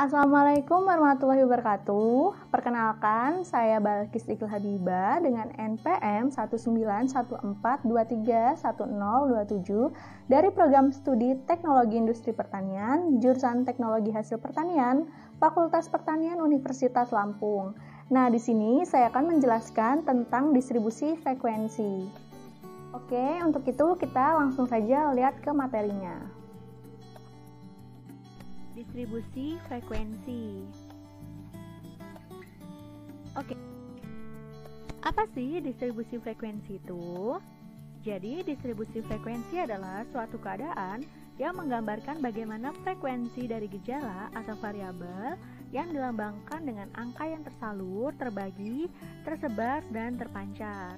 Assalamualaikum warahmatullahi wabarakatuh. Perkenalkan, saya Balkis Iqlal Habibah dengan NPM 1914231027 dari Program Studi Teknologi Industri Pertanian, jurusan Teknologi Hasil Pertanian, Fakultas Pertanian Universitas Lampung. Nah, di sini saya akan menjelaskan tentang distribusi frekuensi. Oke, untuk itu kita langsung saja lihat ke materinya. Distribusi frekuensi. Oke. Apa sih distribusi frekuensi itu? Jadi, distribusi frekuensi adalah suatu keadaan yang menggambarkan bagaimana frekuensi dari gejala atau variabel yang dilambangkan dengan angka yang tersalur, terbagi, tersebar, dan terpancar.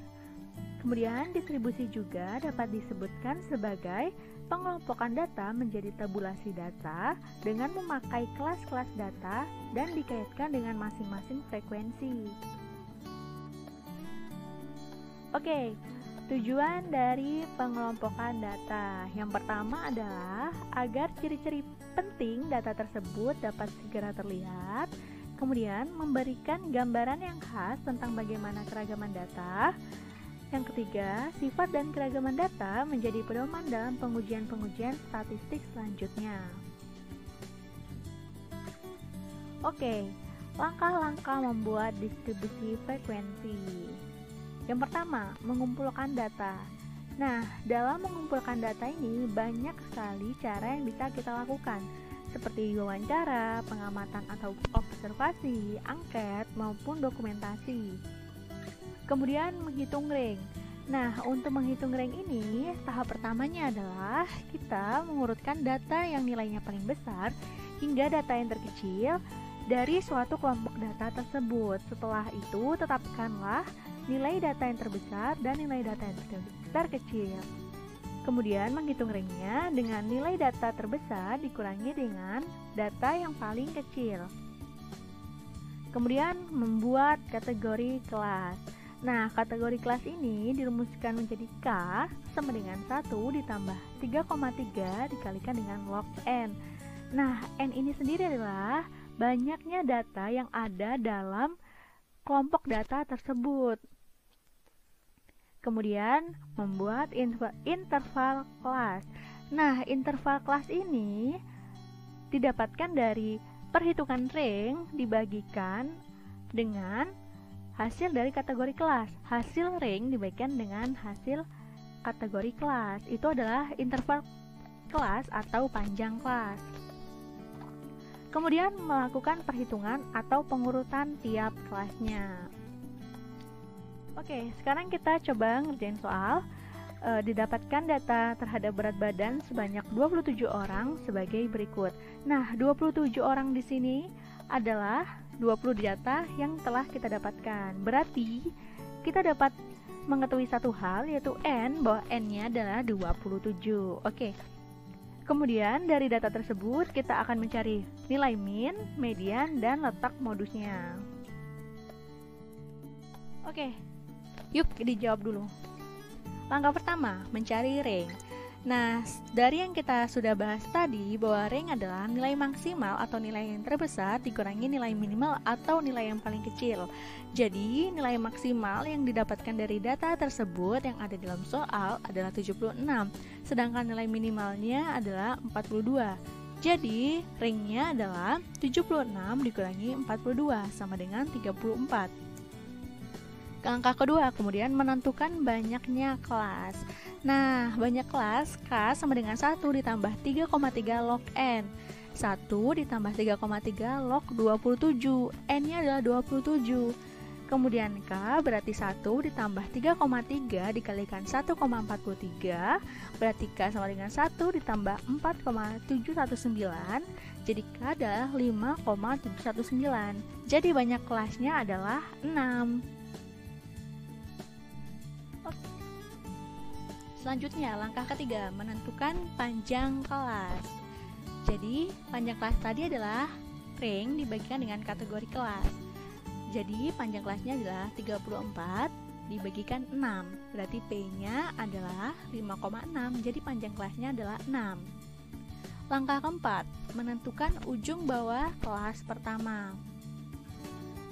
Kemudian, distribusi juga dapat disebutkan sebagai pengelompokan data menjadi tabulasi data dengan memakai kelas-kelas data dan dikaitkan dengan masing-masing frekuensi. Oke, tujuan dari pengelompokan data yang pertama adalah agar ciri-ciri penting data tersebut dapat segera terlihat, kemudian memberikan gambaran yang khas tentang bagaimana keragaman data. Yang ketiga, sifat dan keragaman data menjadi pedoman dalam pengujian-pengujian statistik selanjutnya. Oke, langkah-langkah membuat distribusi frekuensi. Yang pertama, mengumpulkan data. Nah, dalam mengumpulkan data ini banyak sekali cara yang bisa kita lakukan, seperti wawancara, pengamatan atau observasi, angket, maupun dokumentasi. Kemudian menghitung rank. Nah, untuk menghitung rank ini, tahap pertamanya adalah kita mengurutkan data yang nilainya paling besar hingga data yang terkecil dari suatu kelompok data tersebut. Setelah itu, tetapkanlah nilai data yang terbesar dan nilai data yang terkecil. Kemudian menghitung ranknya dengan nilai data terbesar dikurangi dengan data yang paling kecil. Kemudian membuat kategori kelas. Nah, kategori kelas ini dirumuskan menjadi K sama dengan 1 ditambah 3,3 dikalikan dengan log N. Nah, N ini sendiri adalah banyaknya data yang ada dalam kelompok data tersebut. Kemudian, membuat interval kelas. Nah, interval kelas ini didapatkan dari perhitungan rank dibagikan dengan hasil dari kategori kelas. Hasil rank dibagikan dengan hasil kategori kelas. Itu adalah interval kelas atau panjang kelas. Kemudian melakukan perhitungan atau pengurutan tiap kelasnya. Oke, sekarang kita coba ngerjain soal. Didapatkan data terhadap berat badan sebanyak 27 orang sebagai berikut. Nah, 27 orang di sini adalah 20 data yang telah kita dapatkan. Berarti kita dapat mengetahui satu hal, yaitu N, bahwa N-nya adalah 27. Oke. Kemudian dari data tersebut kita akan mencari nilai min, median, dan letak modusnya. Oke. Yuk dijawab dulu. Langkah pertama, mencari rank. Nah, dari yang kita sudah bahas tadi, bahwa rank adalah nilai maksimal atau nilai yang terbesar dikurangi nilai minimal atau nilai yang paling kecil. Jadi, nilai maksimal yang didapatkan dari data tersebut yang ada dalam soal adalah 76, sedangkan nilai minimalnya adalah 42. Jadi, ranknya adalah 76 dikurangi 42 sama dengan 34. Langkah kedua, kemudian menentukan banyaknya kelas. Nah, banyak kelas, K sama dengan 1 ditambah 3,3 log N. 1 ditambah 3,3 log 27. N-nya adalah 27. Kemudian K berarti 1 ditambah 3,3 dikalikan 1,43. Berarti K sama dengan 1 ditambah 4,719. Jadi K adalah 5,719. Jadi banyak kelasnya adalah 6. Selanjutnya, langkah ketiga, menentukan panjang kelas. Jadi, panjang kelas tadi adalah rank dibagikan dengan kategori kelas. Jadi, panjang kelasnya adalah 34 dibagikan 6. Berarti P-nya adalah 5,6. Jadi, panjang kelasnya adalah 6. Langkah keempat, menentukan ujung bawah kelas pertama.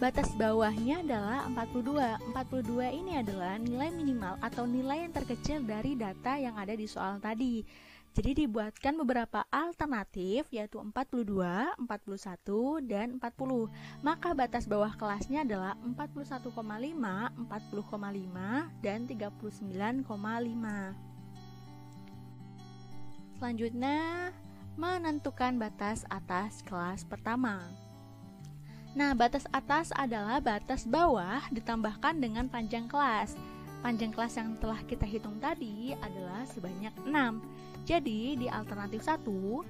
Batas bawahnya adalah 42. 42 ini adalah nilai minimal atau nilai yang terkecil dari data yang ada di soal tadi. Jadi dibuatkan beberapa alternatif, yaitu 42, 41, dan 40. Maka batas bawah kelasnya adalah 41,5, 40,5, dan 39,5. Selanjutnya, menentukan batas atas kelas pertama. Nah, batas atas adalah batas bawah ditambahkan dengan panjang kelas. Panjang kelas yang telah kita hitung tadi adalah sebanyak 6. Jadi, di alternatif 1,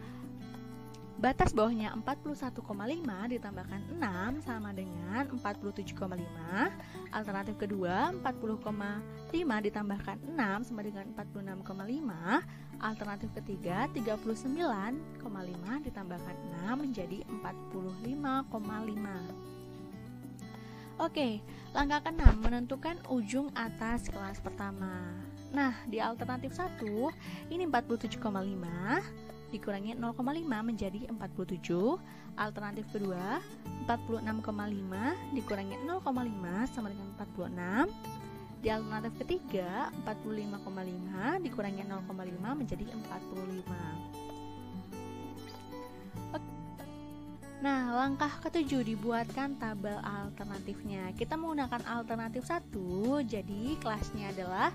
batas bawahnya 41,5 ditambahkan 6 sama dengan 47,5. Alternatif kedua, 40,5 ditambahkan 6 sama dengan 46,5. Alternatif ketiga, 39,5 ditambahkan 6 menjadi 45,5. Oke, langkah ke-6, menentukan ujung atas kelas pertama. Nah, di alternatif 1, ini 47,5 dikurangi 0,5 menjadi 47. Alternatif kedua, 46,5 dikurangi 0,5 sama dengan 46. Di alternatif ketiga, 45,5 dikurangi 0,5 menjadi 45. Nah, langkah ke-7, dibuatkan tabel alternatifnya. Kita menggunakan alternatif 1, jadi kelasnya adalah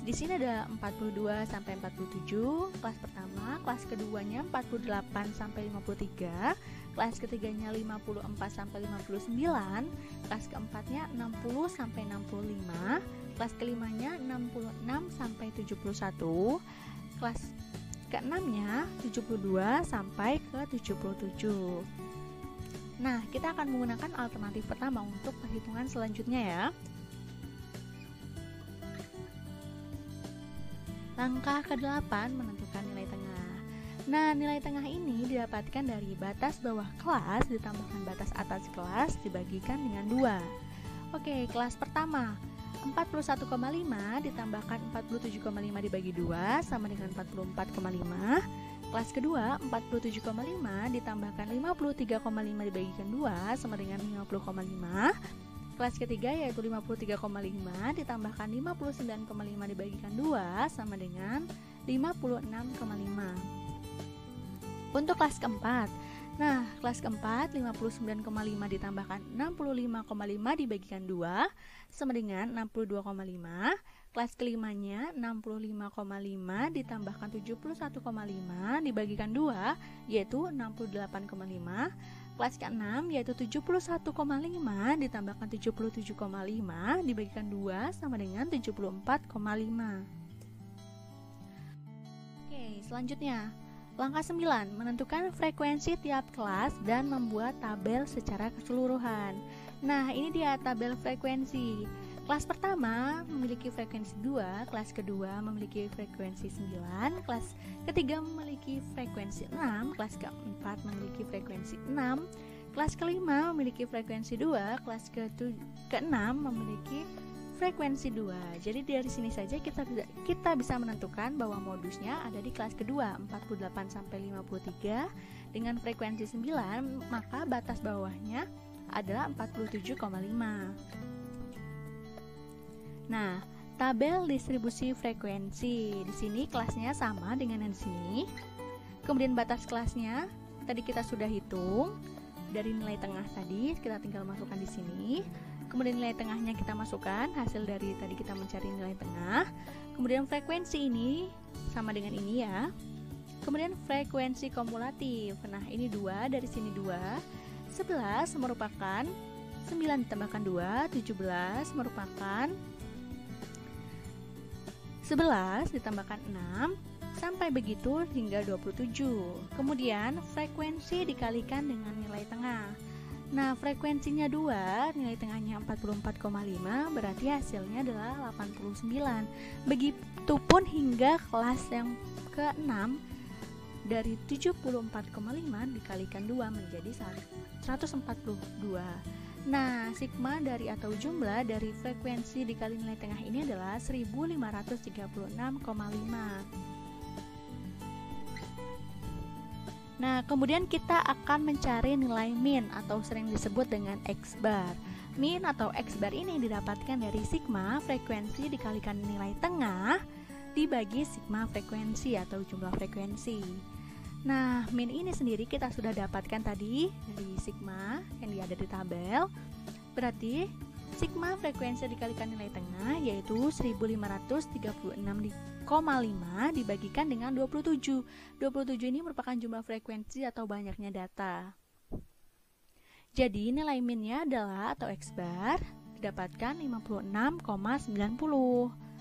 di sini ada 42 sampai 47, kelas pertama, kelas keduanya 48 sampai 53, kelas ketiganya 54 sampai 59, kelas keempatnya 60 sampai 65, kelas kelimanya 66 sampai 71, kelas keenamnya 72 sampai ke 77. Nah, kita akan menggunakan alternatif pertama untuk perhitungan selanjutnya ya. Langkah ke-8, menentukan nilai tengah. Nah, nilai tengah ini didapatkan dari batas bawah kelas ditambahkan batas atas kelas dibagikan dengan 2. Oke, kelas pertama, 41,5 ditambahkan 47,5 dibagi 2 sama dengan 44,5. Kelas kedua, 47,5 ditambahkan 53,5 dibagikan 2 sama dengan 50,5. Kelas ketiga yaitu 53,5 ditambahkan 59,5 dibagikan 2 sama dengan 56,5. Untuk kelas keempat, nah kelas keempat 59,5 ditambahkan 65,5 dibagikan 2 sama dengan 62,5. Kelas kelimanya 65,5 ditambahkan 71,5 dibagikan 2 yaitu 68,5. Kelas ke-6 yaitu 71,5 ditambahkan 77,5 dibagikan 2 sama dengan 74,5. Oke, selanjutnya langkah 9, menentukan frekuensi tiap kelas dan membuat tabel secara keseluruhan. Nah, ini dia tabel frekuensi. Kelas pertama memiliki frekuensi 2, kelas kedua memiliki frekuensi 9, kelas ketiga memiliki frekuensi 6, kelas keempat memiliki frekuensi 6, kelas kelima memiliki frekuensi 2, kelas keenam memiliki frekuensi 2. Jadi dari sini saja kita bisa menentukan bahwa modusnya ada di kelas kedua 48 sampai 53 dengan frekuensi 9, maka batas bawahnya adalah 47,5. Nah, tabel distribusi frekuensi. Di sini kelasnya sama dengan yang di sini. Kemudian batas kelasnya tadi kita sudah hitung dari nilai tengah tadi, kita tinggal masukkan di sini. Kemudian nilai tengahnya kita masukkan, hasil dari tadi kita mencari nilai tengah. Kemudian frekuensi ini sama dengan ini ya. Kemudian frekuensi kumulatif. Nah, ini 2, dari sini 2. 11 merupakan 9 ditambahkan 2, 17 merupakan 11 ditambahkan 6 sampai begitu hingga 27. Kemudian frekuensi dikalikan dengan nilai tengah. Nah, frekuensinya 2, nilai tengahnya 44,5, berarti hasilnya adalah 89. Begitupun hingga kelas yang ke-6, dari 74,5 dikalikan 2 menjadi 142. Nah, sigma dari atau jumlah dari frekuensi dikali nilai tengah ini adalah 1536,5. Nah, kemudian kita akan mencari nilai min atau sering disebut dengan X-bar. Min atau X-bar ini didapatkan dari sigma frekuensi dikalikan nilai tengah dibagi sigma frekuensi atau jumlah frekuensi. Nah, min ini sendiri kita sudah dapatkan tadi dari sigma yang ada di tabel. Berarti sigma frekuensi dikalikan nilai tengah yaitu 1536,5 dibagikan dengan 27. 27 ini merupakan jumlah frekuensi atau banyaknya data. Jadi nilai minnya adalah atau X-bar didapatkan 56,90.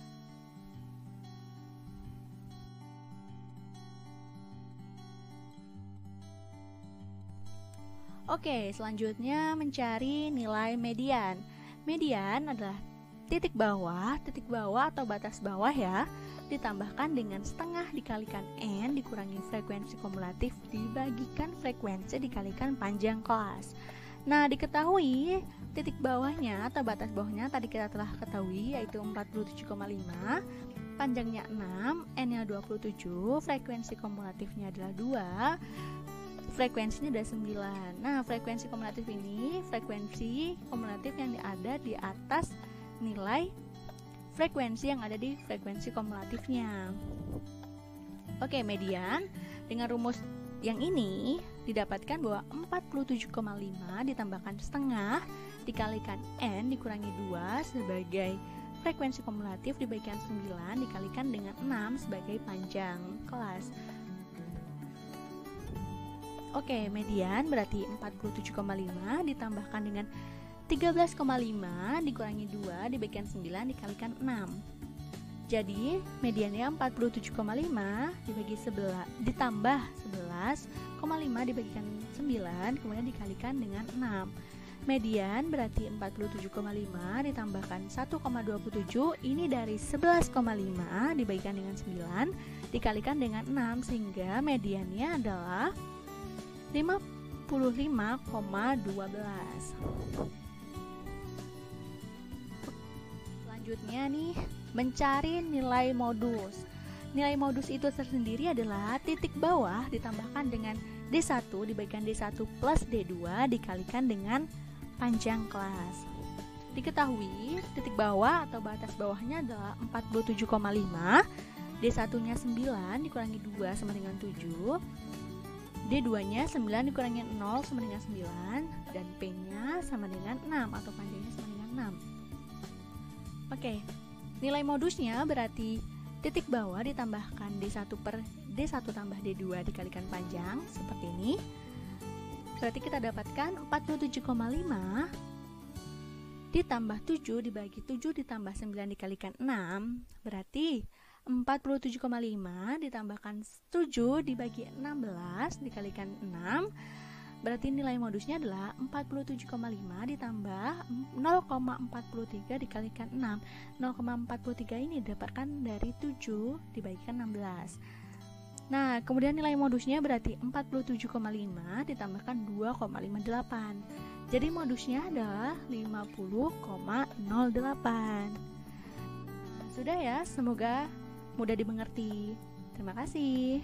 Oke, selanjutnya mencari nilai median. Median adalah titik bawah atau batas bawah ya, ditambahkan dengan setengah dikalikan N dikurangi frekuensi kumulatif dibagikan frekuensi dikalikan panjang kelas. Nah, diketahui titik bawahnya atau batas bawahnya tadi kita telah ketahui yaitu 47,5, panjangnya 6, N-nya 27, frekuensi kumulatifnya adalah 2, frekuensinya ada 9. Nah, frekuensi kumulatif ini frekuensi kumulatif yang ada di atas nilai frekuensi yang ada di frekuensi kumulatifnya. Oke, median dengan rumus yang ini didapatkan bahwa 47,5 ditambahkan setengah dikalikan N dikurangi 2 sebagai frekuensi kumulatif dibagikan 9 dikalikan dengan 6 sebagai panjang kelas. Oke, median berarti 47,5 ditambahkan dengan 13,5 dikurangi 2 dibagikan 9 dikalikan 6. Jadi, mediannya 47,5 dibagi 11 ditambah 11,5 dibagikan 9 kemudian dikalikan dengan 6. Median berarti 47,5 ditambahkan 1,27 ini dari 11,5 dibagikan dengan 9 dikalikan dengan 6 sehingga mediannya adalah 55,12. Selanjutnya nih, mencari nilai modus. Nilai modus itu tersendiri adalah titik bawah ditambahkan dengan D1 dibagikan D1 plus D2 dikalikan dengan panjang kelas. Diketahui titik bawah atau batas bawahnya adalah 47,5, D1-nya 9 dikurangi 2 sama dengan 7, D2-nya 9 dikurangi 0 sama dengan 9 dan P-nya sama dengan 6 atau panjangnya sama dengan 6. Oke, nilai modusnya berarti titik bawah ditambahkan D1 per D1 tambah D2 dikalikan panjang seperti ini. Berarti kita dapatkan 47,5 ditambah 7 dibagi 7 ditambah 9 dikalikan 6 berarti 47,5 ditambahkan 7 dibagi 16 dikalikan 6 berarti nilai modusnya adalah 47,5 ditambah 0,43 dikalikan 6. 0,43 ini didapatkan dari 7 dibagikan 16. Nah, kemudian nilai modusnya berarti 47,5 ditambahkan 2,58. Jadi modusnya adalah 50,08. Sudah ya, semoga mudah dimengerti. Terima kasih.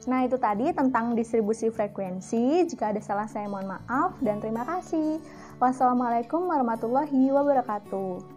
Nah, itu tadi tentang distribusi frekuensi. Jika ada salah saya mohon maaf dan terima kasih. Wassalamualaikum warahmatullahi wabarakatuh.